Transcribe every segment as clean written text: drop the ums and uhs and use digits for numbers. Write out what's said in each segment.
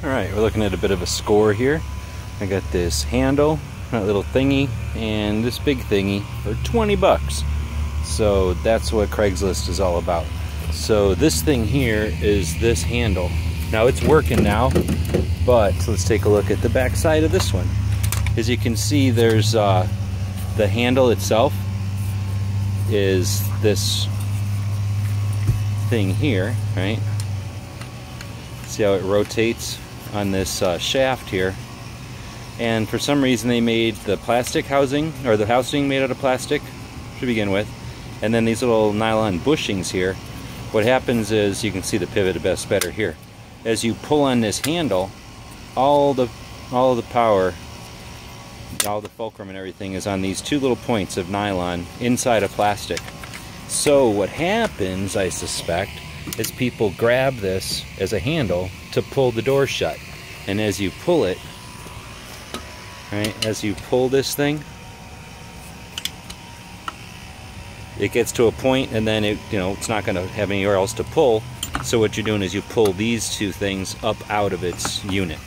Alright, we're looking at a bit of a score here. I got this handle, that little thingy, and this big thingy for 20 bucks. So that's what Craigslist is all about. So this thing here is this handle. Now it's working now, but let's take a look at the back side of this one. As you can see, there's the handle itself is this thing here, right? See how it rotates on this shaft here. And for some reason they made the plastic housing, or the housing made out of plastic to begin with, and then these little nylon bushings here. What happens is, you can see the pivot best better here. As you pull on this handle, all of the power, all the fulcrum and everything is on these two little points of nylon inside of plastic. So what happens, I suspect, is people grab this as a handle to pull the door shut. And as you pull it, right, as you pull this thing, it gets to a point and then it, it's not going to have anywhere else to pull. So what you're doing is you pull these two things up out of its unit.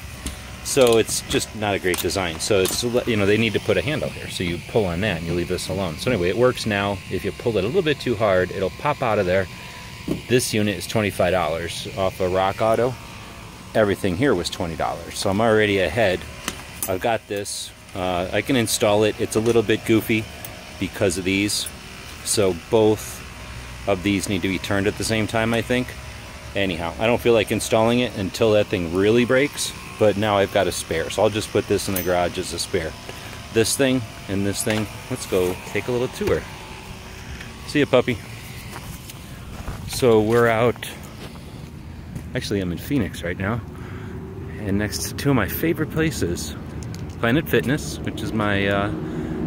So it's just not a great design. So it's, they need to put a handle here. So you pull on that and you leave this alone. So anyway, it works now. If you pull it a little bit too hard, it'll pop out of there. This unit is $25 off of Rock Auto. Everything here was $20. So I'm already ahead. I've got this. I can install it. It's a little bit goofy because of these. So both of these need to be turned at the same time, I think. Anyhow, I don't feel like installing it until that thing really breaks. But now I've got a spare, so I'll just put this in the garage as a spare. This thing and this thing, let's go take a little tour. See ya, puppy. So we're out, actually I'm in Phoenix right now, and next to two of my favorite places, Planet Fitness, which is my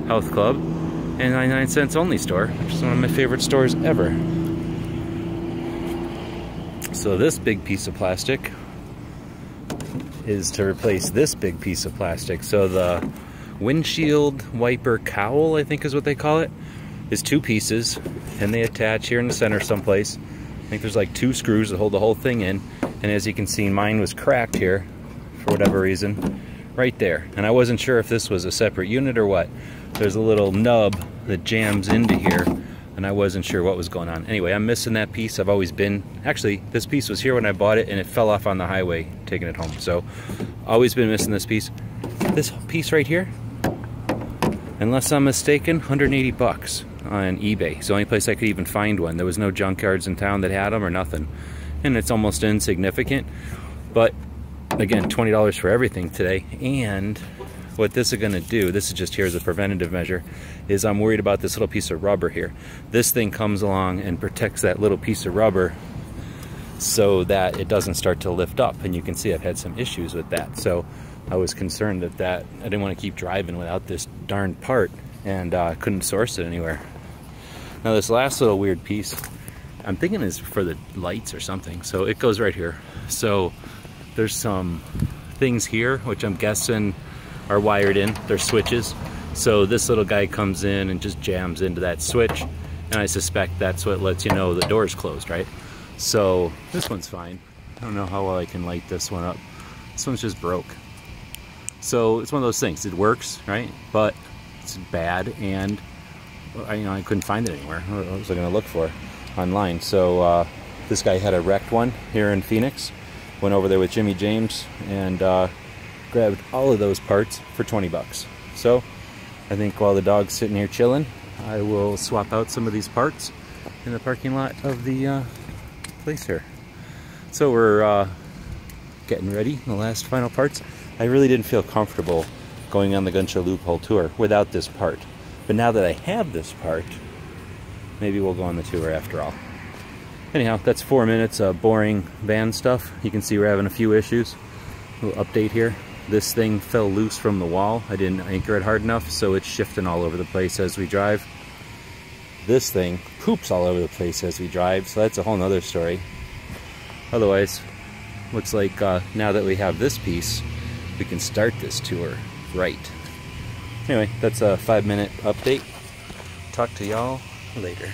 health club, and 99 Cents Only store, which is one of my favorite stores ever. So this big piece of plastic is to replace this big piece of plastic. So the windshield wiper cowl, I think is what they call it, is two pieces, and they attach here in the center someplace. I think there's like two screws that hold the whole thing in, and as you can see, mine was cracked here for whatever reason, right there. And I wasn't sure if this was a separate unit or what. There's a little nub that jams into here, and I wasn't sure what was going on. Anyway, I'm missing that piece. I've always been, actually, this piece was here when I bought it, and it fell off on the highway taking it home. So, always been missing this piece. This piece right here, unless I'm mistaken, 180 bucks on eBay. It's the only place I could even find one. There was no junkyards in town that had them or nothing. And it's almost insignificant. But, again, $20 for everything today. And what this is going to do, this is just here as a preventative measure, is I'm worried about this little piece of rubber here. This thing comes along and protects that little piece of rubber so that it doesn't start to lift up. And you can see I've had some issues with that. So I was concerned that I didn't want to keep driving without this darn part, and couldn't source it anywhere. Now this last little weird piece, I'm thinking is for the lights or something. So it goes right here. So there's some things here, which I'm guessing are wired in. They're switches. So this little guy comes in and just jams into that switch, and I suspect that's what lets you know the door's closed, right? So this one's fine. I don't know how well I can light this one up. This one's just broke. So it's one of those things. It works, right? But it's bad, and I couldn't find it anywhere. What was I going to look for online? So this guy had a wrecked one here in Phoenix. Went over there with Jimmy James and grabbed all of those parts for 20 bucks. So I think while the dog's sitting here chilling, I will swap out some of these parts in the parking lot of the place here. So we're getting ready, the last final parts. I really didn't feel comfortable going on the Gun Show Loophole tour without this part. But now that I have this part, maybe we'll go on the tour after all. Anyhow, that's 4 minutes of boring van stuff. You can see we're having a few issues. A little update here. This thing fell loose from the wall. I didn't anchor it hard enough, so it's shifting all over the place as we drive. This thing poops all over the place as we drive, so that's a whole nother story. Otherwise, looks like now that we have this piece, we can start this tour right. Anyway, that's a 5-minute update. Talk to y'all later.